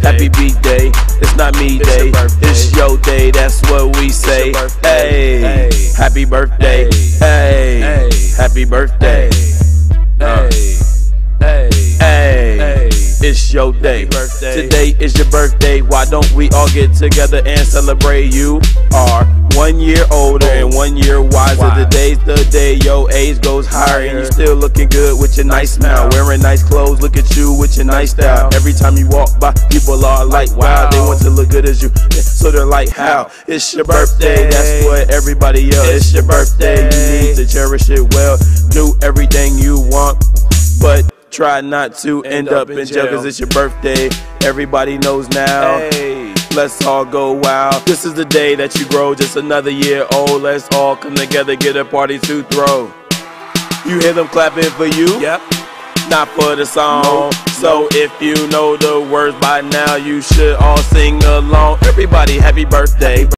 Happy B-Day, it's not me day, it's your day, that's what we say. Hey, happy birthday, hey, happy birthday, hey, it's your day. Today is your birthday, why don't we all get together and celebrate? You are 1 year older and 1 year wiser. Today's the day your age goes higher, and you still looking good with your nice smile, wearing nice clothes. Look at you with your nice style. Every time you walk by, people are like, wow, they want to look good as you, so they're like, how? It's your birthday, that's what everybody else. It's your birthday, you need to cherish it well. Do everything you want, but try not to end up in jail, cause it's your birthday. Everybody knows now. Let's all go wild. This is the day that you grow, just another year old. Let's all come together, get a party to throw. You hear them clapping for you? Yep. Not for the song. So if you know the words by now, you should all sing along. Everybody, happy birthday.